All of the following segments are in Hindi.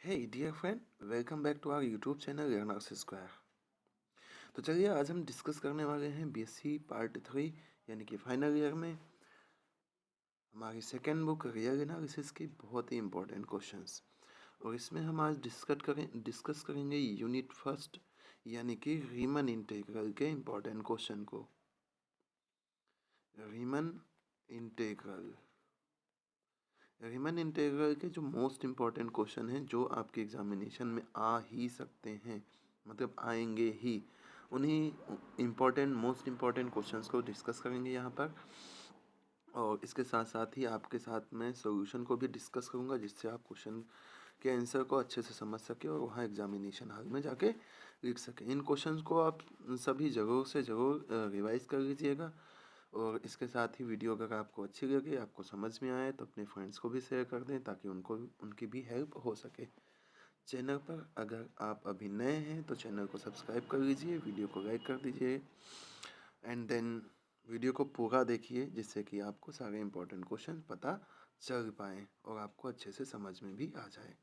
Hey dear friend, welcome back to our YouTube channel Learners Square। तो चलिए आज हम डिस्कस करने वाले हैं बीएससी पार्ट 3 यानी कि फाइनल ईयर में हमारी सेकेंड बुक रियल एनालिसिस की बहुत ही इंपॉर्टेंट क्वेश्चंस। और इसमें हम आज डिस्कस करेंगे यूनिट फर्स्ट यानी कि रीमन इंटीग्रल के इंपॉर्टेंट क्वेश्चन को। रीमन इंटीग्रल रीमन इंटीग्रल के जो मोस्ट इम्पॉर्टेंट क्वेश्चन हैं जो आपके एग्जामिनेशन में आ ही सकते हैं, मतलब आएंगे ही, उन्हीं मोस्ट इम्पॉर्टेंट क्वेश्चंस को डिस्कस करेंगे यहाँ पर। और इसके साथ साथ ही आपके साथ मैं सॉल्यूशन को भी डिस्कस करूँगा जिससे आप क्वेश्चन के आंसर को अच्छे से समझ सके और वहाँ एग्जामिनेशन हॉल में जाके लिख सकें। इन क्वेश्चंस को आप सभी ज़रूर से ज़रूर रिवाइज कर लीजिएगा। और इसके साथ ही वीडियो अगर आपको अच्छी लगे, आपको समझ में आए, तो अपने फ्रेंड्स को भी शेयर कर दें ताकि उनकी भी हेल्प हो सके। चैनल पर अगर आप अभी नए हैं तो चैनल को सब्सक्राइब कर लीजिए, वीडियो को लाइक कर दीजिए एंड देन वीडियो को पूरा देखिए जिससे कि आपको सारे इंपॉर्टेंट क्वेश्चन पता चल पाएँ और आपको अच्छे से समझ में भी आ जाए।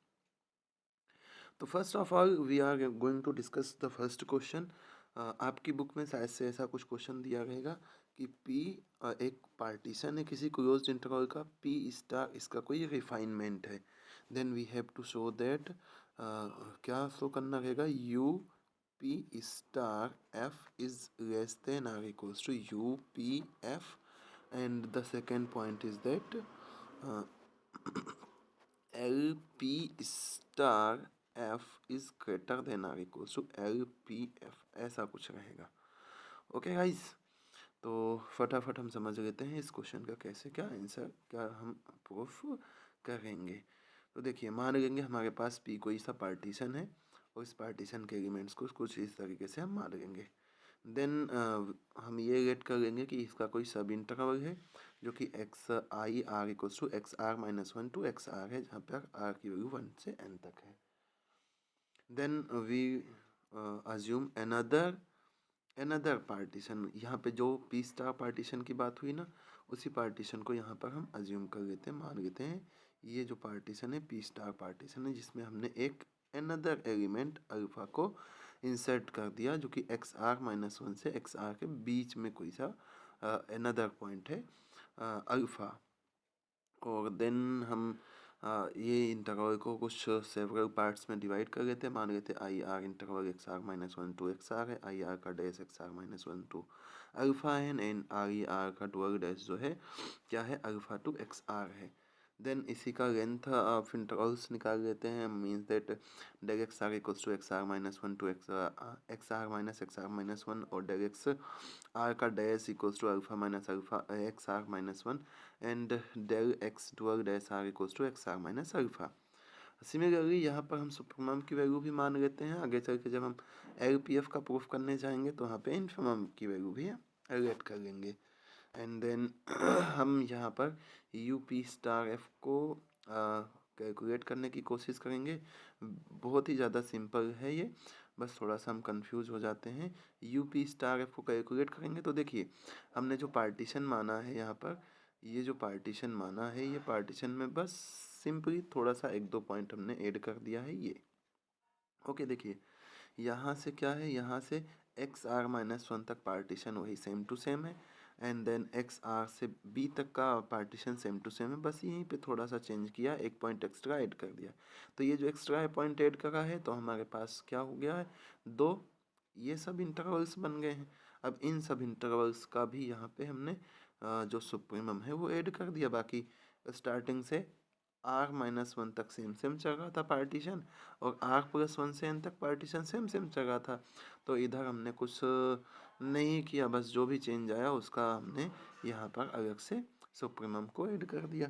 तो first of all we are going to discuss the first question. आपकी बुक में शायद से ऐसा कुछ क्वेश्चन दिया रहेगा कि पी एक पार्टीशन है किसी क्लोज्ड इंटरवल का, पी स्टार इसका कोई रिफाइनमेंट है। Then we have to show that क्या शो करना रहेगा, U P star F is less than or equals to U P F. And the second point is that L P star F is greater than or equals to L P F, ऐसा कुछ रहेगा। ओके गाइज, तो फटाफट हम समझ लेते हैं इस क्वेश्चन का कैसे क्या आंसर क्या हम प्रूफ करेंगे। तो देखिए, मान लेंगे हमारे पास पी कोई सा पार्टीशन है और इस पार्टीशन के एलिमेंट्स को कुछ इस तरीके से हम मान लेंगे। देन हम ये गेट कर लेंगे कि इसका कोई सब इंटरवल है जो कि X I R equals to X R minus one to X R है, जहाँ पर आर की वैल्यू 1 से n तक है। Then we assume another partition, यहाँ पे जो पी स्टार पार्टीशन की बात हुई ना, उसी पार्टीशन को यहाँ पर हम अज्यूम कर लेते हैं, मान लेते हैं ये जो पार्टीशन है पी स्टार पार्टीशन है जिसमें हमने एक अनदर एलिमेंट अल्फा को इंसर्ट कर दिया जो कि एक्स आर माइनस वन से एक्स आर के बीच में कोई सा अनदर पॉइंट है अल्फा। और देन हम ये इंटरवल को कुछ सेवरल पार्ट्स में डिवाइड कर लेते हैं, मान लेते हैं I R interval X R minus one to X R है, आई आर का dash X R minus one to alpha है, एंड आर ई आर का डुअल डैश जो है क्या है, अल्फा टू एक्स आर है। देन इसी का लेंथ ऑफ इंटरवल्स निकाल लेते हैं, means that del X R equals to X R minus one to X R minus one, और डेल एक्स आर का dash equals to alpha X R minus one, and del X dual dash R equals to X R minus alpha. Similarly यहाँ पर हम सुपरमम की वैल्यू भी मान लेते हैं, आगे चल के जब हम एल पी एफ का प्रूफ करने जाएंगे तो वहाँ पे इन्फिमम की वैल्यू भी एड कर लेंगे। एंड देन हम यहाँ पर यू पी स्टार एफ को कैलकुलेट करने की कोशिश करेंगे। बहुत ही ज़्यादा सिंपल है ये, बस थोड़ा सा हम कंफ्यूज हो जाते हैं। यू पी स्टार एफ को कैलकुलेट करेंगे तो देखिए, हमने जो पार्टीशन माना है यहाँ पर, ये जो पार्टीशन माना है, ये पार्टीशन में बस सिंपली थोड़ा सा एक दो पॉइंट हमने ऐड कर दिया है ये। ओके, देखिए यहाँ से क्या है, यहाँ से एक्स आर माइनस वन तक पार्टीशन वही सेम टू सेम है, एंड देन एक्स आर से बी तक का पार्टीशन सेम टू सेम है, बस यहीं पे थोड़ा सा चेंज किया, एक पॉइंट एक्स्ट्रा ऐड कर दिया। तो ये जो एक्स्ट्रा पॉइंट ऐड करा है तो हमारे पास क्या हो गया है, दो ये सब इंटरवल्स बन गए हैं। अब इन सब इंटरवल्स का भी यहाँ पे हमने जो सुप्रीमम है वो ऐड कर दिया। बाकी स्टार्टिंग से आर माइनस वन तक सेम सेम चल रहा था पार्टीशन, और आर प्लस वन से एन तक पार्टीशन सेम सेम चल रहा था। तो इधर हमने कुछ नहीं किया, बस जो भी चेंज आया उसका हमने यहाँ पर अलग से सुप्रीमम को ऐड कर दिया।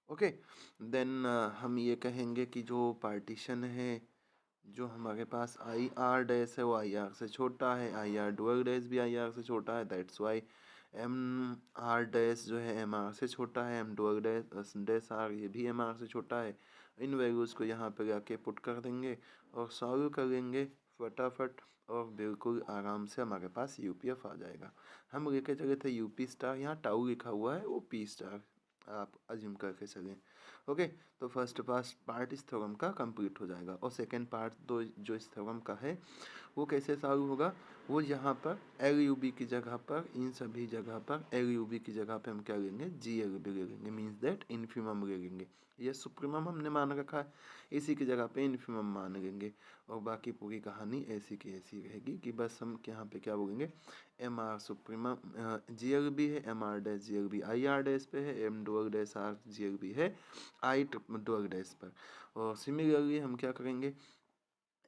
ओके, देन हम ये कहेंगे कि जो पार्टीशन है जो हमारे पास आई आर डैश है वो आई आर से छोटा है, आई आर डुअल डैश भी आई आर से छोटा है, that's why M R dash जो है एम आर से छोटा है, M dual dash dash R ये भी एम आर से छोटा है। इन वैल्यूज़ को यहाँ पे जाके पुट कर देंगे और सॉल्व कर लेंगे फटाफट, और बिल्कुल आराम से हमारे पास यू पी एफ आ जाएगा। हम लेके चले थे यू पी स्टार, यहाँ टाउ लिखा हुआ है वो पी स्टार आप अज्यूम करके चलें। ओके, तो फर्स्ट पार्ट इस थ्योरम का कंप्लीट हो जाएगा और सेकेंड पार्ट दो जो इस थ्योरम का है वो कैसे सॉल्व होगा। वो यहाँ पर एल यू बी की जगह पर, इन सभी जगह पर एल यू बी की जगह पे हम क्या लेंगे, जी एल बी ले लेंगे, मीन्स दैट इन्फिमम ले लेंगे। ये सुप्रीमम हमने मान रखा है, इसी की जगह पे इन्फिमम मान लेंगे और बाकी पूरी कहानी ऐसी की ऐसी रहेगी कि बस हम यहाँ पे क्या बोलेंगे, M R supremum G L B है, M R dash G L B I R dash पे है, M dual dash R G L B है आई डुअल डैश पर। और सिमिलरली हम क्या करेंगे,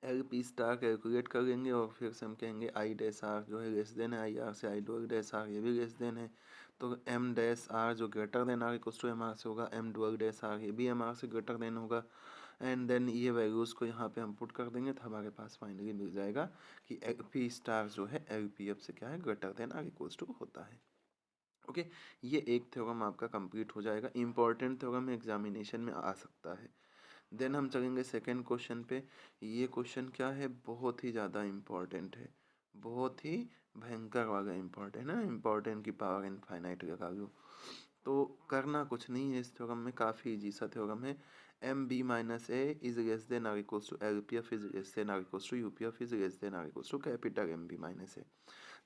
एल पी स्टार कैलकुलेट कर लेंगे और फिर से हम कहेंगे आई डैश आर जो है लेस देन है आई आर से, आई डुअल डैश आर ये भी लेस देन है, तो एम डैश आर जो greater than or equals to M R से होगा, एम डुअल डैश आर ये भी एम आर से ग्रेटर देन होगा। एंड देन ये वैल्यूज़ को यहाँ पे हम पुट कर देंगे तो हमारे पास फाइनली मिल जाएगा कि एल पी स्टार जो है एल पी एफ से क्या है, greater than or equals to होता है। ओके, ये एक थ्योरम आपका कंप्लीट हो जाएगा, इंपॉर्टेंट थ्योरम एग्जामिनेशन में आ सकता है। देन हम चलेंगे सेकेंड क्वेश्चन पे। ये क्वेश्चन क्या है, बहुत ही ज़्यादा इम्पोर्टेंट है, बहुत ही भयंकर वाला इम्पोर्टेंट है ना, इम्पोर्टेंट की पावर इनफाइनाइट लगा लो। तो करना कुछ नहीं है, इस थ्योरम में काफ़ी इजी सा थ्योरम है। M B minus A is less than or equals to L P F is less than or equals to U P F is less than or equals to capital M B minus A,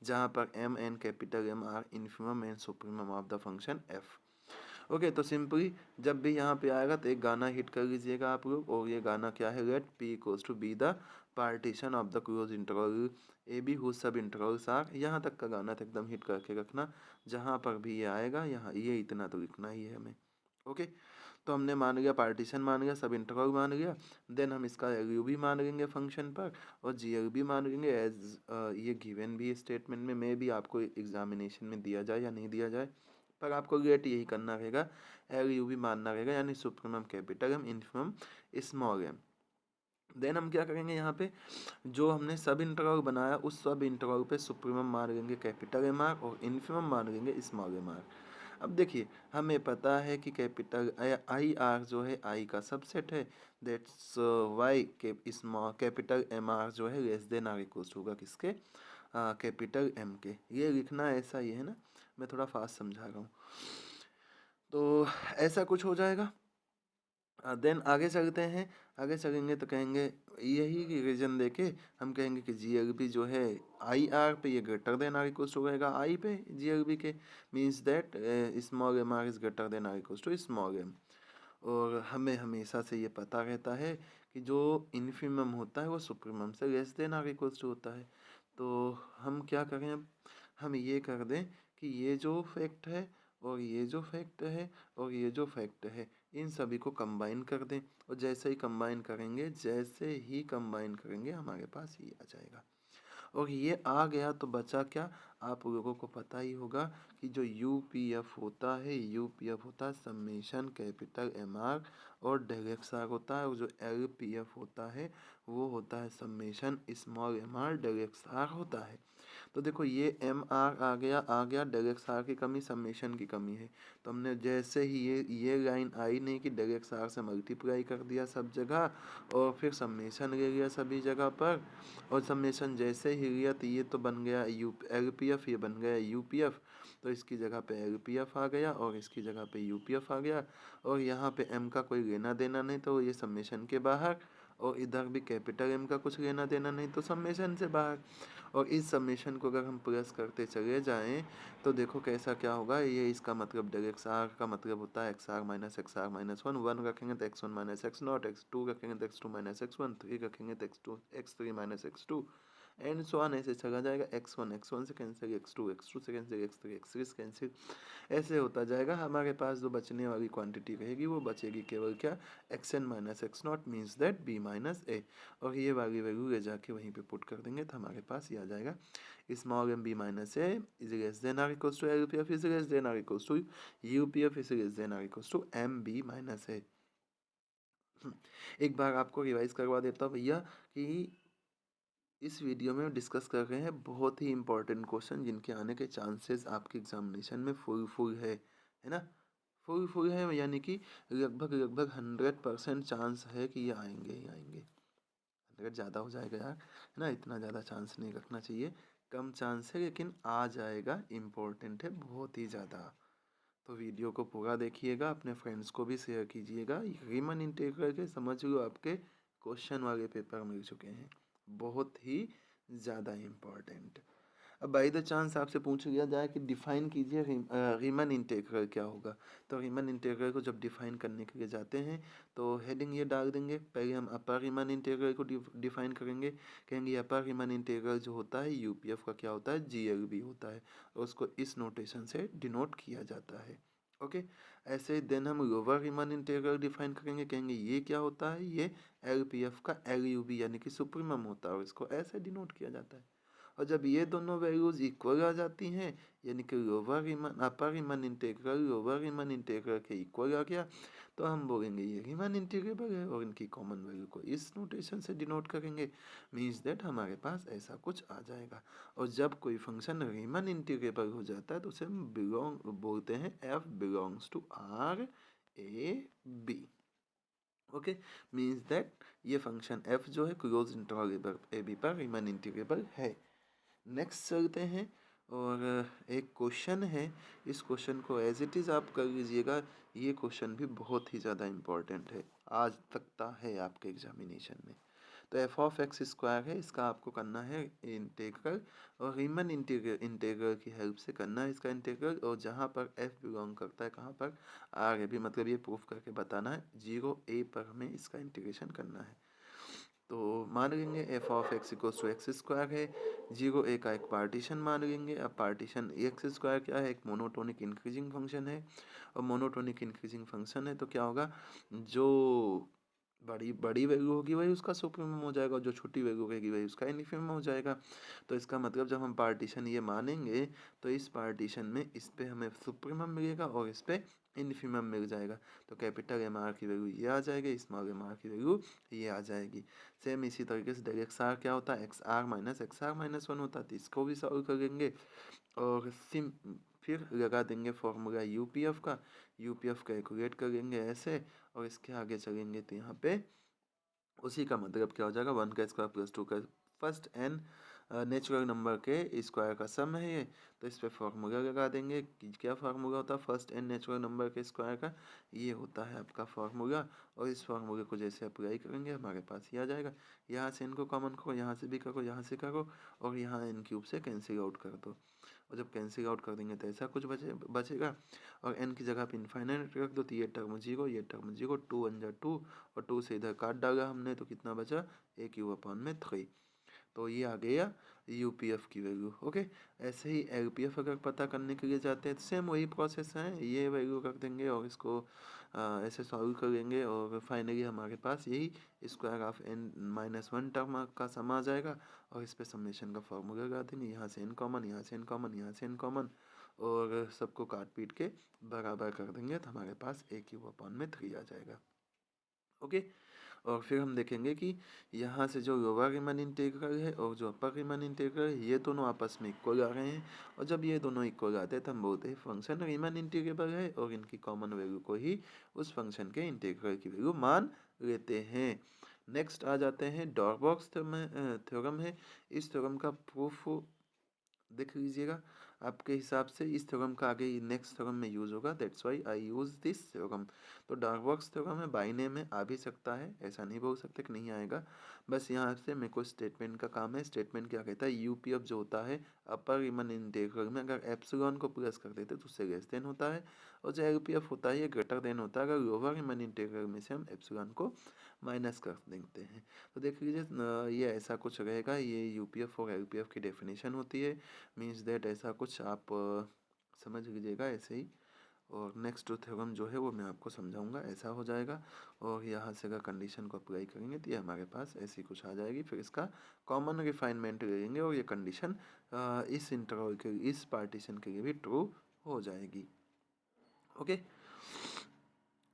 जहाँ पर M and capital M are infimum and supremum of the function F. Okay, तो सिंपली जब भी यहाँ पे आएगा तो एक गाना हिट कर लीजिएगा आप लोग, और ये गाना क्या है, let P equals to be the partition of the close interval A B who subintervals are, यहाँ तक का गाना तो एकदम हिट करके रखना। जहाँ पर भी ये आएगा यहाँ ये इतना तो लिखना ही है हमें। ओके, तो हमने मान लिया पार्टीशन मान लिया, सब इंटरवल मान लिया, देन हम इसका एल यू भी मान लेंगे फंक्शन पर और जी एल भी मान लेंगे एज ये गिवन भी स्टेटमेंट में, मे भी आपको एग्जामिनेशन में दिया जाए या नहीं दिया जाए, पर आपको गेट यही करना रहेगा, एल यू भी मानना रहेगा, यानी supremum capital M infimum small M. Then हम क्या करेंगे, यहाँ पे जो हमने सब इंटरवल बनाया उस सब इंटरवल पे सुप्रीमम मान लेंगे कैपिटल एम आर और इन्फिमम मान लेंगे स्मॉल एम आर। अब देखिए हमें पता है कि कैपिटल आई आर जो है आई का सबसेट है, दैट्स वाई के स्मॉल कैपिटल एम आर जो है लेस देन आर इक्वल्स होगा किसके, कैपिटल एम के। ये लिखना ऐसा ही है ना, मैं थोड़ा फास्ट समझा रहा हूँ। तो ऐसा कुछ हो जाएगा। देन आगे चलते हैं, आगे चलेंगे तो कहेंगे यही रीजन देके हम कहेंगे कि जी एल बी जो है आई आर पे ये greater than or equals to रहेगा आई पे जी एल बी के, means that small M R is greater than or equals to small M. और हमें हमेशा से ये पता रहता है कि जो इन्फिमम होता है वो सुप्रीमम से less than or equals to होता है। तो हम क्या करें, अब हम ये कर दें कि ये जो फैक्ट है और ये जो फैक्ट है और ये जो फैक्ट है इन सभी को कंबाइन कर दें, और जैसे ही कंबाइन करेंगे हमारे पास ये आ जाएगा। और ये आ गया तो बचा क्या, आप लोगों को पता ही होगा कि जो यू पी एफ होता है, यू पी एफ होता है समेशन कैपिटल एम आर और डेल एक्स आर होता है, और जो एल पी एफ होता है वो होता है summation small M R del X R होता है। तो देखो ये एम आर आ गया डेल एक्स आर की कमी, समेशन की कमी है, तो हमने जैसे ही ये लाइन आई नहीं कि डेल एक्स आर से मल्टीप्लाई कर दिया सब जगह और फिर समेशन ले लिया सभी जगह पर, और समेशन जैसे ही लिया तो ये तो बन गया यू एल पी एफ, ये बन गया यू पी एफ, तो इसकी जगह पे एल पी एफ आ गया और इसकी जगह पे यू पी एफ आ गया, और यहाँ पे एम का कोई लेना देना नहीं तो ये समेशन के बाहर, और इधर भी कैपिटल एम का कुछ लेना देना नहीं तो समेशन से बाहर। और इस समेशन को अगर हम प्लस करते चले जाएं तो देखो कैसा क्या होगा, ये इसका मतलब डेल एक्स आर का मतलब होता है X R minus one, one रखेंगे तो X one minus X nought, X two रखेंगे तो X two minus X one, three रखेंगे तो X three minus X two, and so on ऐसे चला जाएगा, एक्स वन से कैंसिल एक्स टू से कैंसिल एक्स थ्री से कैंसिल, ऐसे होता जाएगा। हमारे पास जो बचने वाली क्वांटिटी रहेगी वो बचेगी केवल क्या, X N minus X naught, means that B minus A, और ये वाली वैल्यू ले जाके वहीं पे पुट कर देंगे तो हमारे पास ये आ जाएगा small M B minus A is less than or equals to L P F is less than or equals to U P F is less than or equals to M B minus A. एक बार आपको रिवाइज करवा देता हूँ भैया कि इस वीडियो में डिस्कस कर रहे हैं बहुत ही इंपॉर्टेंट क्वेश्चन जिनके आने के चांसेस आपके एग्जामिनेशन में फुल है ना, फुल है, यानी कि लगभग 100% चांस है कि ये आएंगे ही आएंगे। 100 ज़्यादा हो जाएगा यार, है ना, इतना ज़्यादा चांस नहीं रखना चाहिए, कम चांस है लेकिन आ जाएगा, इम्पोर्टेंट है बहुत ही ज़्यादा। तो वीडियो को पूरा देखिएगा, अपने फ्रेंड्स को भी शेयर कीजिएगा। रीमन इंटीग्रल के समझ लो आपके क्वेश्चन वाले पेपर मिल चुके हैं, बहुत ही ज़्यादा इम्पॉर्टेंट। अब बाई द चांस आपसे पूछ लिया जाए कि डिफ़ाइन कीजिए रीमन इंटीग्रल क्या होगा, तो रीमन इंटीग्रल को जब डिफ़ाइन करने के लिए जाते हैं तो हेडिंग ये डाल देंगे। पहले हम अपर रीमन इंटीग्रल को डिफ़ाइन करेंगे, कहेंगे अपर रीमन इंटीग्रल जो होता है यूपीएफ का क्या होता है, जीएलबी होता है, और उसको इस नोटेशन से डिनोट किया जाता है। ओके, ऐसे देन हम लोअर रीमन इंटीग्रल डिफाइन करेंगे, कहेंगे ये क्या होता है, ये एलपीएफ का एलयूबी यानी कि सुप्रीमम होता है, और इसको ऐसे डिनोट किया जाता है। और जब ये दोनों वैल्यूज इक्वल आ जाती हैं, यानी कि लोअर रीमन अपर Riemann integral lower Riemann integral के इक्वल आ गया, तो हम बोलेंगे ये रीमन इंटीग्रेबल है, और इनकी कॉमन वैल्यू को इस नोटेशन से डिनोट करेंगे। मीन्स दैट हमारे पास ऐसा कुछ आ जाएगा। और जब कोई फंक्शन रीमन इंटीग्रेबल हो जाता है तो उसे हम बिलोंग बोलते हैं F belongs to R A B. Okay, means that ये फंक्शन एफ जो है क्लोज इंटरवल ए बी पर रीमन इंटीग्रेबल है। नेक्स्ट चलते हैं, और एक क्वेश्चन है, इस क्वेश्चन को एज इट इज़ आप कर लीजिएगा। ये क्वेश्चन भी बहुत ही ज़्यादा इम्पोर्टेंट है, आज तक है आपके एग्जामिनेशन में। तो एफ ऑफ एक्स स्क्वायर है, इसका आपको करना है इंटीग्रल, और रीमन इंटीग्रल की हेल्प से करना है इसका इंटीग्रल। और जहाँ पर एफ बिलोंग करता है कहाँ पर, आर ए बी, मतलब ये प्रूफ करके बताना है, 0 a पर हमें इसका इंटीग्रेशन करना है। तो मान लेंगे F of X equals to X square है, 0 a का एक पार्टीशन मान लेंगे। अब पार्टीशन एक्स स्क्वायर क्या है, एक मोनोटोनिक इंक्रीजिंग फंक्शन है, और मोनोटोनिक इंक्रीजिंग फंक्शन है तो क्या होगा, जो बड़ी बड़ी वैल्यू होगी वही उसका सुप्रीमम हो जाएगा, और जो छोटी वैल्यू रहेगी वही उसका इन्फीमम हो जाएगा। तो इसका मतलब जब हम पार्टीशन ये मानेंगे तो इस पार्टीशन में इस पे हमें सुप्रीमम मिलेगा और इस पे इन्फीमम मिल जाएगा। तो कैपिटल एम आर की वैल्यू ये आ जाएगी, स्मॉल एम आर की वैल्यू ये आ जाएगी। सेम इसी तरीके से डेल एक्स आर क्या होता है, एक्स आर माइनस 1 होता है, तो इसको भी सॉल्व करेंगे। और फिर लगा देंगे फॉर्मूला यूपीएफ का, यूपीएफ कैलकुलेट करेंगे ऐसे, और इसके आगे चलेंगे तो यहाँ पे उसी का मतलब क्या हो जाएगा, 1 का स्क्वायर प्लस 2 का फर्स्ट n नेचुरल नंबर के स्क्वायर का सम है ये। तो इस पे फॉर्मूला लगा देंगे कि क्या फार्मूला होता है, फर्स्ट n नेचुरल नंबर के स्क्वायर का, ये होता है आपका फार्मूला। और इस फार्मूले को जैसे अप्लाई करेंगे हमारे पास ये आ जाएगा। यहाँ से n को कॉमन करो, यहाँ से भी करो, यहाँ से करो, और यहाँ n क्यूब से कैंसिल आउट कर दो। और जब कैंसिल आउट कर देंगे तो ऐसा कुछ बचेगा, और n की जगह पे इनफाइनाइट रख दो, तो ये टर्म 0, ये टर्म 0, 2 1 जा 2, और 2 से इधर काट डाला हमने तो कितना बचा, a क्यूब अपॉन में 3। तो ये आ गया यूपीएफ की वैल्यू। ओके, ऐसे ही एलपीएफ अगर पता करने के लिए जाते हैं तो सेम वही प्रोसेस है, ये वैल्यू रख देंगे और इसको ऐसे सॉल्व करेंगे, और फाइनली हमारे पास यही स्क्वायर ऑफ n-1 टर्म का सम आ जाएगा। और इस पे समेशन का फॉर्मूला लगा देंगे, यहाँ से n कॉमन, यहाँ से n कॉमन, यहाँ से n कॉमन, और सबको काट पीट के बराबर कर देंगे तो हमारे पास a क्यूब अपॉन में 3 आ जाएगा। ओके, और फिर हम देखेंगे कि यहाँ से जो लोअर रीमन इंटीग्रल है और जो अपर रीमन इंटीग्रल है ये दोनों आपस में इक्वल आ रहे हैं, और जब ये दोनों इक्वल आते हैं तो हम बोलते हैं फंक्शन रीमन इंटीग्रेबल है, और इनकी कॉमन वैल्यू को ही उस फंक्शन के इंटीग्रल की वैल्यू मान लेते हैं। नेक्स्ट आ जाते हैं डॉर्बॉक्स थ्योरम है, इस थ्योरम का प्रूफ देख लीजिएगा आपके हिसाब से, इस थ्योरम का आगे नेक्स्ट थ्योरम में यूज़ होगा, that's why I use this theorem. तो डार्बॉक्स थ्योरम है, बाई नेम है, आ भी सकता है, ऐसा नहीं बोल सकते कि नहीं आएगा। बस यहाँ से मेरे को स्टेटमेंट का काम है। स्टेटमेंट क्या कहता है, यूपीएफ जो होता है अपर रीमन इंटीग्रल में अगर एप्सिलॉन को प्लस कर देते तो उससे लेस देन होता है, और जो एलपीएफ होता है ये ग्रेटर देन होता है अगर लोअर रीमन इंटीग्रल में से हम एप्सिलॉन को माइनस कर देते हैं। तो देख लीजिए ये ऐसा कुछ रहेगा, ये यूपीएफ और एलपीएफ की डेफिनेशन होती है। मीन्स दैट ऐसा कुछ आप समझ लीजिएगा ऐसे ही। और नेक्स्ट थ्योरम जो है वो मैं आपको समझाऊंगा, ऐसा हो जाएगा। और यहाँ से अगर कंडीशन को अप्लाई करेंगे तो ये हमारे पास ऐसी कुछ आ जाएगी, फिर इसका कॉमन रिफाइनमेंट लेंगे और ये कंडीशन इस इंटरवल के इस पार्टीशन के लिए भी ट्रू हो जाएगी। ओके,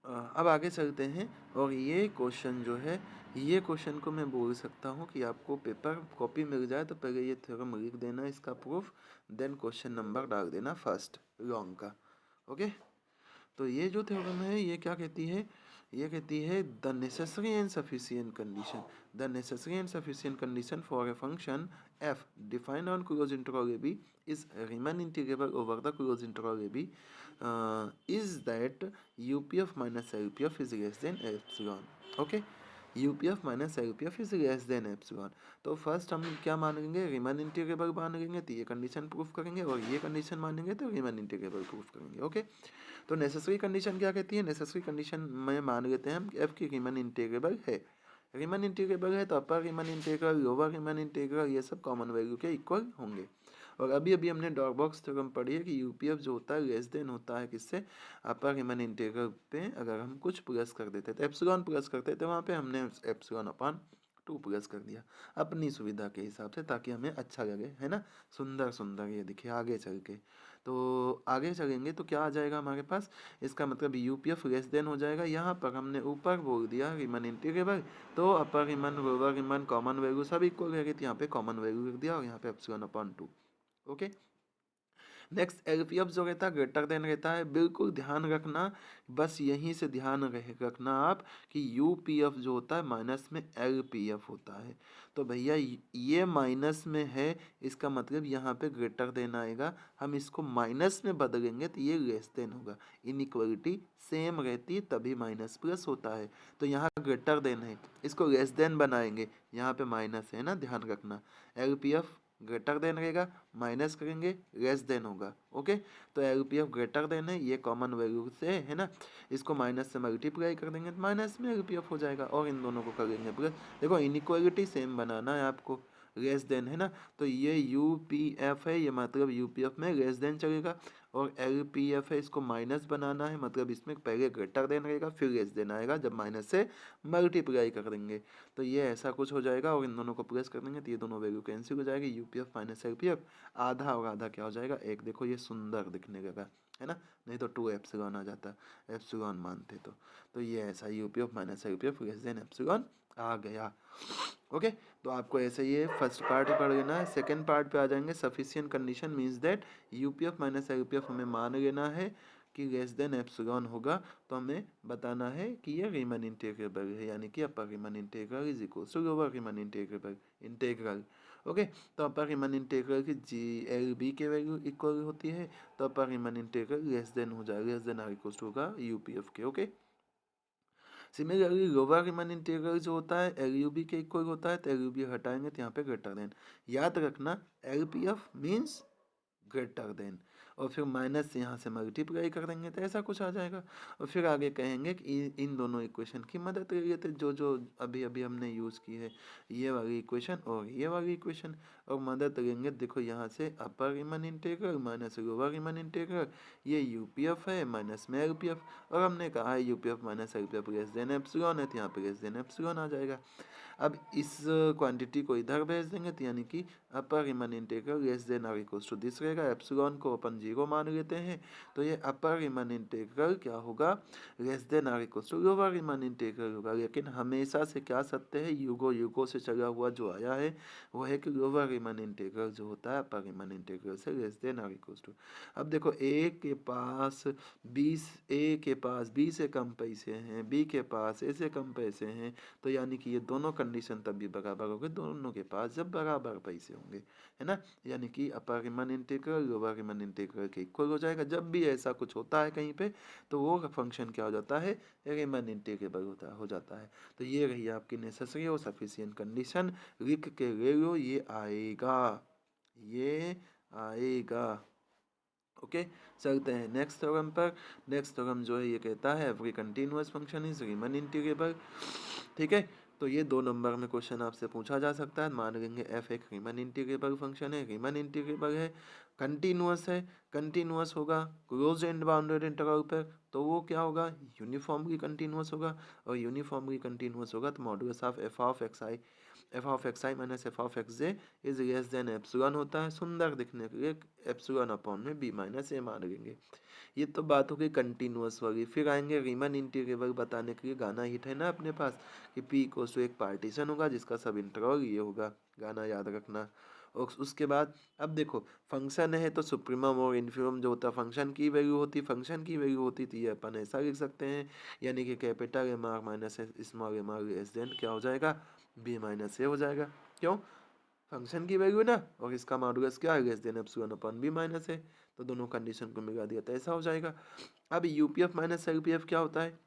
अब आगे चलते हैं, और ये क्वेश्चन जो है ये क्वेश्चन को मैं बोल सकता हूँ कि आपको पेपर कॉपी मिल जाए तो पहले ये थ्योरम लिख देना इसका प्रूफ, देन क्वेश्चन नंबर डाल देना फर्स्ट लॉन्ग का। ओके, तो ये जो थ्योरम है ये क्या कहती है, ये कहती है the necessary and sufficient condition, the necessary and sufficient condition for a function F defined on close interval A B is Riemann integrable over the close interval A B is that UPF minus LPF is less than epsilon. Okay, UPF minus LPF is less than epsilon. तो फर्स्ट हम क्या मानेंगे, रीमन इंटीग्रेबल मानेंगे तो ये कंडीशन प्रूफ करेंगे, और ये कंडीशन मानेंगे तो रीमन इंटीग्रेबल प्रूफ करेंगे। ओके, तो नेसेसरी कंडीशन क्या कहती है, नेसेसरी कंडीशन में मान लेते हैं हम एफ की रीमन इंटीग्रेबल है। रीमन इंटीग्रेबल है तो upper Riemann integral, lower Riemann integral ये सब कॉमन वैल्यू के इक्वल होंगे। और अभी अभी हमने डॉर्बॉक्स थ्योरम पढ़ी है कि यूपीएफ जो होता है लेस देन होता है किससे, अपर रीमन इंटीग्रल पे अगर हम कुछ प्लस कर देते थे, एप्सिलॉन प्लस करते थे वहाँ पे हमने एप्सिलॉन अपान 2 प्लस कर दिया अपनी सुविधा के हिसाब से, ताकि हमें अच्छा लगे, है ना, सुंदर सुंदर ये दिखे आगे चल के। तो आगे चलेंगे तो क्या आ जाएगा हमारे पास, इसका मतलब यूपीएफ लेस देन हो जाएगा। यहाँ पर हमने ऊपर बोल दिया रीमन इंटीग्रेबल, तो अपर रीमन लोअर रीमन कॉमन वैल्यू सब इक्वल रहेगी, तो यहाँ पे कॉमन वैल्यू लिख दिया और यहाँ पे epsilon upon 2। Okay, next LPF जो रहता है ग्रेटर देन रहता है, बिल्कुल ध्यान रखना, बस यहीं से ध्यान रखना आप कि यूपीएफ जो होता है माइनस में एलपीएफ होता है। तो भैया ये माइनस में है, इसका मतलब यहाँ पे ग्रेटर देन आएगा, हम इसको माइनस में बदलेंगे तो ये लेस देन होगा। इनइक्वालिटी सेम रहती तभी माइनस प्लस होता है, तो यहाँ ग्रेटर देन है, इसको लेस देन बनाएंगे, यहाँ पे माइनस है ना, ध्यान रखना। एलपीएफ ग्रेटर देन रहेगा, माइनस करेंगे लेस देन होगा। ओके, तो एलपीएफ ग्रेटर देन है, ये कॉमन वैल्यू से है ना, इसको माइनस से मल्टीप्लाई कर देंगे तो माइनस में एलपीएफ हो जाएगा, और इन दोनों को करेंगे प्लस। देखो इनइक्वालिटी सेम बनाना है आपको, लेस देन है ना, तो ये यूपीएफ है, ये मतलब यूपीएफ में लेस देन चलेगा, और एलपीएफ है, इसको माइनस बनाना है, मतलब इसमें पहले ग्रेटर देन रहेगा फिर लेस देन आएगा जब माइनस से मल्टीप्लाई कर देंगे, तो ये ऐसा कुछ हो जाएगा, और इन दोनों को प्लस कर देंगे तो ये दोनों वैल्यू कैंसिल हो जाएगी, यूपीएफ माइनस एलपीएफ, आधा और आधा क्या हो जाएगा एक। देखो ये सुंदर दिखने लगा है ना, नहीं तो 2 एप्सिलॉन आ जाता, एप्सिलॉन मानते तो ये ऐसा UPF minus LPF less than epsilon आ गया। ओके, तो आपको ऐसे ये फर्स्ट पार्ट पढ़ लेना है। सेकंड पार्ट पे आ जाएंगे, sufficient condition means that UPF minus LPF हमें मान लेना है कि लेस देन एप्सिलॉन होगा, तो हमें बताना है कि ये रीमन इंटीग्रेबल है, यानी कि upper Riemann integral is equal to lower Riemann integral. Okay, तो अपर रीमन इंटीग्रल की जी एल बी के वैल्यू इक्वल होती है, तो upper Riemann integral less than हो जाएगा, less than or equal to होगा यूपीएफ के। Okay, similarly lower Riemann integral जो होता है एलयूबी के इक्वल होता है, तो एलयूबी हटाएंगे तो यहाँ पे ग्रेटर देन, याद रखना एलपीएफ मीन्स ग्रेटर देन, और फिर माइनस से यहाँ से मल्टीप्लाई कर देंगे तो ऐसा कुछ आ जाएगा। और फिर आगे कहेंगे कि इन दोनों इक्वेशन की मदद ले लेते, जो जो अभी अभी हमने यूज़ की है, ये वाली इक्वेशन और ये वाली इक्वेशन, और मदद लेंगे। देखो यहाँ से अपर Riemann integral minus lower Riemann integral, ये यूपीएफ है माइनस में एलपीएफ, और हमने कहा है UPF minus LPF less than epsilon है, तो यहाँ पे लेस देन एप्सिलॉन आ जाएगा। अब इस क्वांटिटी को इधर भेज देंगे, तो यानी कि upper Riemann integral less than or equals to this रहेगा, एप्सिलॉन को अपन 0 मान लेते हैं, तो ये अपर रीमन इंटीग्रल क्या होगा, less than or equals to lower Riemann integral होगा। लेकिन हमेशा से क्या सत्य है, युगों युगों से चला हुआ जो आया है वो है कि लोअर रीमन इंटीग्रल जो होता है अपर रीमन इंटीग्रल से less than or equals to. अब देखो ए के पास 20 से कम पैसे हैं, बी के पास ए से कम पैसे हैं, तो यानी कि ये दोनों कंडीशन तभी बराबर होंगे दोनों के पास जब बराबर पैसे होंगे, है ना, यानी कि upper Riemann integral lower Riemann integral के इक्वल हो जाएगा। जब भी ऐसा कुछ होता है कहीं पे तो वो फंक्शन क्या हो जाता है, रीमन इंटीग्रेबल हो जाता है। तो ये रही आपकी नेसेसरी और सफिशिएंट कंडीशन, लिख के ले लो, ये आएगा। ओके, चलते हैं नेक्स्ट थ्योरम पर। नेक्स्ट थ्योरम जो है ये कहता है every continuous function is Riemann integrable. ठीक है, तो ये 2 नंबर में क्वेश्चन आपसे पूछा जा सकता है। मान लेंगे एफ एक रीमन इंटीग्रेबल फंक्शन है, रीमन इंटीग्रेबल है, कंटिन्यूअस है, कंटिन्यूअस होगा क्लोज एंड बाउंडेड इंटरवल पर, तो वो क्या होगा, यूनिफॉर्मली कंटिन्यूअस होगा, और यूनिफॉर्मली कंटिन्यूअस होगा तो modulus of F of x I minus F of x J is less than epsilon होता है। सुंदर दिखने के लिए एप्सिलॉन अपॉन में बी माइनस ए मान लेंगे। ये तो बात हो गई कंटिन्यूअस वाली। फिर आएंगे रीमन इंटीग्रेबल बताने के लिए, गाना हिट है ना अपने पास कि पी इक्वल्स टू एक पार्टीशन होगा जिसका सब इंटरवल ये होगा, गाना याद रखना। और उसके बाद अब देखो फंक्शन है तो सुप्रीमम और इन्फीमम जो होता है फंक्शन की वैल्यू होती थी, ये अपन ऐसा लिख सकते हैं, यानी कि capital M R minus small M R less than क्या हो जाएगा, बी माइनस ए हो जाएगा। क्यों, फंक्शन की वैल्यू ना, और इसका मॉडुलस क्या है, less than epsilon upon B minus A, तो दोनों कंडीशन को मिला दिया तो ऐसा हो जाएगा। अब यूपीएफ माइनस एलपीएफ क्या होता है,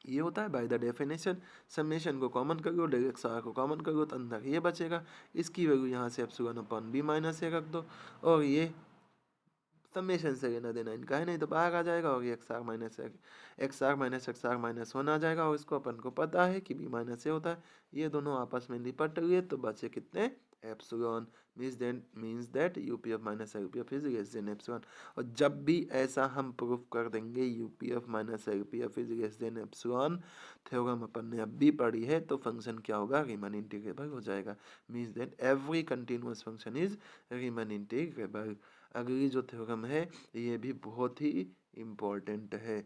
ये होता है बाय द डेफिनेशन समेशन को कॉमन कर लो, डेरेक्ट आर को कॉमन कर लो तो अंदर ये बचेगा, इसकी वैल्यू यहाँ से एप्सिलॉन अपॉन बी माइनस ए रख दो, और ये समेशन से लेना देना इनका है, नहीं तो बाहर आ जाएगा, और ये एक्स आर माइनस वन आ जाएगा, और इसको अपन को पता है कि बी माइनस ए होता है, ये दोनों आपस में निपट लिए तो बचे कितने, epsilon, means that UPF minus LPF is less than epsilon. और जब भी ऐसा हम प्रूफ कर देंगे UPF minus LPF is less than epsilon, theorem अपन ने अब भी पढ़ी है, तो फंक्शन क्या होगा, रीमन इंटीग्रेबल हो जाएगा, means that every continuous function is Riemann integrable. अगली जो थ्योरम है ये भी बहुत ही इम्पोर्टेंट है।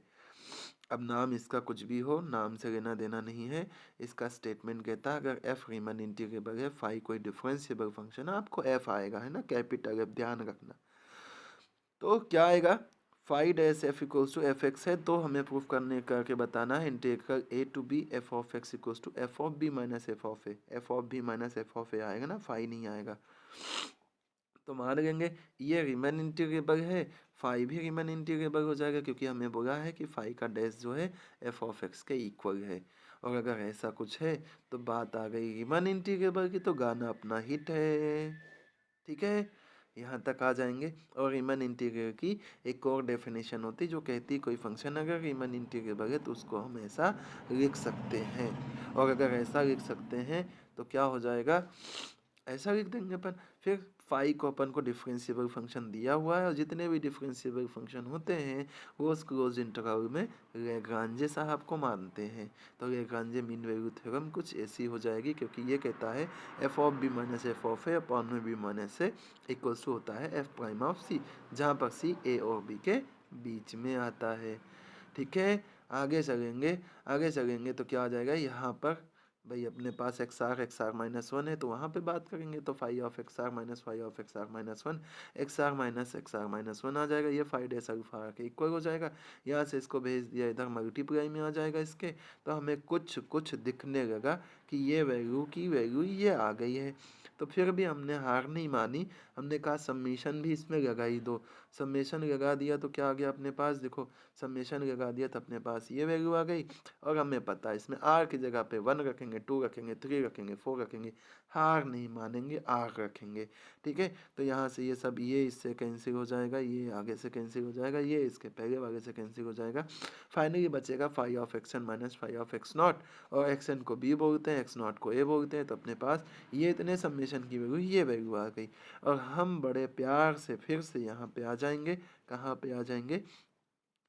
अब नाम इसका कुछ भी हो, नाम से लेना देना नहीं है, इसका स्टेटमेंट कहता है अगर एफ रीमन इंटीग्रेबल है, फाई कोई डिफरेंशिएबल फंक्शन है, आपको एफ आएगा है ना, कैपिटल एफ ध्यान रखना, तो क्या आएगा, phi dash F equals to F X है, तो हमें प्रूफ करके बताना है integral A to B F of X equals to F of B minus F of A, F of B minus F of A आएगा ना, फाई नहीं आएगा, तो मान लेंगे ये रीमन इंटीग्रेबल है, फाई भी रीमन इंटीग्रेबल हो जाएगा, क्योंकि हमें बोला है कि फाई का डैश जो है एफ ऑफ एक्स के इक्वल है, और अगर ऐसा कुछ है तो बात आ गई रीमन इंटीग्रेबल की, तो गाना अपना हिट है। ठीक है, यहाँ तक आ जाएंगे। और रीमन इंटीग्रेबल की एक और डेफिनेशन होती है जो कहती है कोई फंक्शन अगर रीमन इंटीग्रेबल है तो उसको हम ऐसा लिख सकते हैं, और अगर ऐसा लिख सकते हैं तो क्या हो जाएगा, ऐसा लिख देंगे अपन, फिर फाई को अपन को डिफरेंशिएबल फंक्शन दिया हुआ है, और जितने भी डिफरेंशिएबल फंक्शन होते हैं वो उस क्लोज इंटरवल में लेग्रांजे साहब को मानते हैं, तो लेग्रांजे मीन वैल्यू थ्योरम कुछ ऐसी हो जाएगी, क्योंकि ये कहता है F of B minus F of A upon में B minus A equals to होता है एफ प्राइम ऑफ सी, जहाँ पर सी ए और बी के बीच में आता है। ठीक है, आगे चलेंगे तो क्या आ जाएगा, यहाँ पर भाई अपने पास एक्स आर माइनस वन है, तो वहाँ पे बात करेंगे तो five of X R minus one, X R minus one आ जाएगा, ये फाइव डैश अल्फा के इक्वल हो जाएगा, यहाँ से इसको भेज दिया इधर मल्टीप्लाई में आ जाएगा इसके, तो हमें कुछ कुछ दिखने लगा कि ये वैल्यू की वैल्यू ये आ गई है, तो फिर भी हमने हार नहीं मानी, हमने कहा सम्मेशन भी इसमें लगा ही दो, सम्मेशन लगा दिया तो क्या आ गया अपने पास, देखो सम्मेशन लगा दिया तो अपने पास ये वैल्यू आ गई, और हमें पता है इसमें आर की जगह पे 1 रखेंगे, 2 रखेंगे, 3 रखेंगे, 4 रखेंगे, हार नहीं मानेंगे, आर रखेंगे। ठीक है, तो यहाँ से ये सब ये इससे कैंसिल हो जाएगा, ये आगे से कैंसिल हो जाएगा, ये इसके पहले वाले से कैंसिल हो जाएगा, फाइनली बचेगा five of X N minus five of X nought, और एक्स एन को बी बोलते हैं, एक्स नॉट को ए बोलते हैं, तो अपने पास ये इतने सम्मेशन की वैल्यू ये वैल्यू आ गई, और हम बड़े प्यार से फिर से यहाँ पे आ जाएंगे, कहाँ पे आ जाएंगे,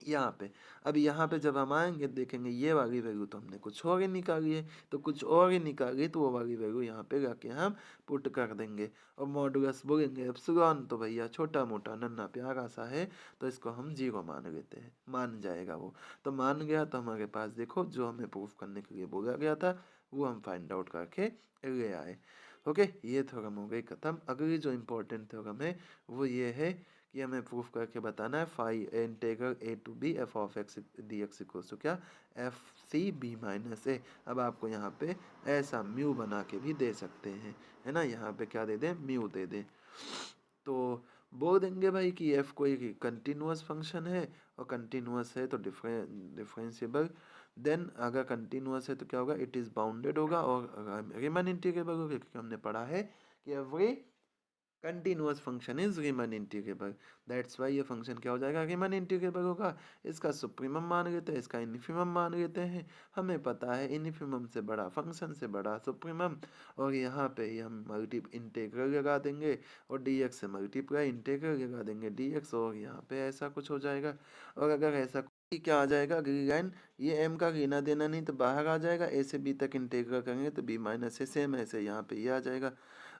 यहाँ पे। अब यहाँ पे जब हम आएंगे देखेंगे ये वाली वैल्यू तो हमने कुछ और ही निकाली है, तो कुछ और ही निकाली तो वो वाली वैल्यू यहाँ पे जाके हम पुट कर देंगे, और मॉडुलस बोलेंगे एप्सिलॉन, तो भैया छोटा मोटा नन्ना प्यारा सा है, तो इसको हम जीरो मान लेते हैं, मान जाएगा वो, तो मान गया, तो हमारे पास देखो जो हमें प्रूफ करने के लिए बोला गया था वो हम फाइंड आउट करके ले आए। ओके, ये थ्योरम हो गई खत्म। अगली जो इम्पोर्टेंट थ्योरम है वो ये है कि हमें प्रूफ करके बताना है phi integral A to B F of X D X equals to क्या, F C B minus A. अब आपको यहाँ पे ऐसा म्यू बना के भी दे सकते हैं, है ना, यहाँ पे क्या दे दें, म्यू दे दें, तो बोल देंगे भाई कि एफ कोई कंटिन्यूअस फंक्शन है, और कंटिन्यूअस है तो डिफरेंशिएबल, देन अगर कंटिन्यूअस है तो क्या होगा, इट इज़ बाउंडेड होगा, और रीमन इंटीग्रेबल होगा, क्योंकि हमने पढ़ा है कि every continuous function is Riemann integrable, that's why ये फंक्शन क्या हो जाएगा, रीमन इंटीग्रेबल होगा। इसका सुप्रीमम मान लेते हैं, इसका इन्फीमम मान लेते हैं, हमें पता है इन्फीमम से बड़ा फंक्शन से बड़ा सुप्रीमम, और यहाँ पे हम मल्टी इंटीग्रल लगा देंगे, और डी एक्स से मल्टीप्लाई इंटीग्रल लगा देंगे डी एक्स, और यहाँ पे ऐसा कुछ हो जाएगा। और अगर ऐसा क्या आ जाएगा अगली लाइन, ये एम का लेना देना नहीं तो बाहर आ जाएगा, ए से बी तक इंटीग्रल करेंगे तो बी माइनस ए सेम ऐसे यहाँ पे ये आ जाएगा,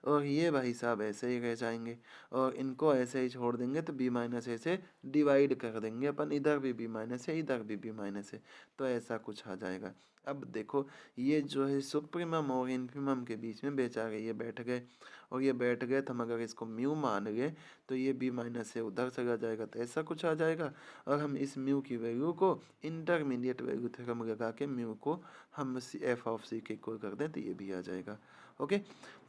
और ये भाई साहब ऐसे ही रह जाएंगे, और इनको ऐसे ही छोड़ देंगे तो बी माइनस ए से डिवाइड कर देंगे अपन, इधर भी बी माइनस है, इधर भी बी माइनस है, तो ऐसा कुछ आ जाएगा। अब देखो ये जो है सुप्रीमम और इन्फीमम के बीच में बेचारे ये बैठ गए, और ये बैठ गए तो हम अगर इसको म्यू मान गए तो ये बी माइनस से उधर चला जाएगा, तो ऐसा कुछ आ जाएगा। और हम इस म्यू की वैल्यू को इंटरमीडिएट वैल्यू थ्योरम लगा के म्यू को हम एफ ऑफ सी के इक्वल कर दें तो ये भी आ जाएगा। ओके,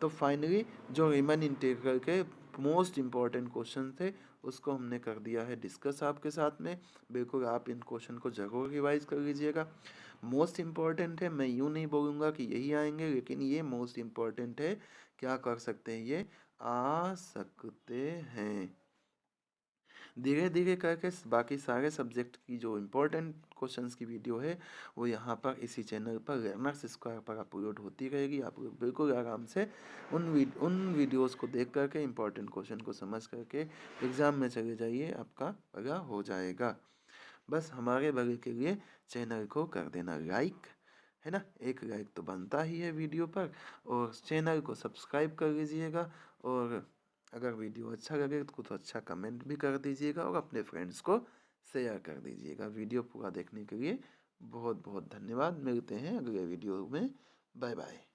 तो फाइनली जो रीमन इंटीग्रल के मोस्ट इम्पॉर्टेंट क्वेश्चन थे उसको हमने कर दिया है डिस्कस आपके साथ में। बिल्कुल आप इन क्वेश्चन को जरूर रिवाइज कर लीजिएगा। मोस्ट इम्पॉर्टेंट है, मैं यूँ नहीं बोलूँगा कि यही आएंगे, लेकिन ये मोस्ट इम्पॉर्टेंट है। क्या कर सकते हैं, ये आ सकते हैं। धीरे धीरे करके बाकी सारे सब्जेक्ट की जो इम्पोर्टेंट क्वेश्चंस की वीडियो है वो यहाँ पर इसी चैनल पर लर्नर्स स्क्वायर पर अपलोड होती रहेगी। आप लोग बिल्कुल आराम से उन वीडियोस को देख करके इम्पोर्टेंट क्वेश्चन को समझ करके एग्ज़ाम में चले जाइए, आपका भला हो जाएगा। बस हमारे भले के लिए चैनल को कर देना लाइक, है ना, एक लाइक तो बनता ही है वीडियो पर, और चैनल को सब्सक्राइब कर लीजिएगा। और अगर वीडियो अच्छा लगे तो अच्छा कमेंट भी कर दीजिएगा और अपने फ्रेंड्स को शेयर कर दीजिएगा। वीडियो पूरा देखने के लिए बहुत बहुत धन्यवाद। मिलते हैं अगले वीडियो में। Bye bye.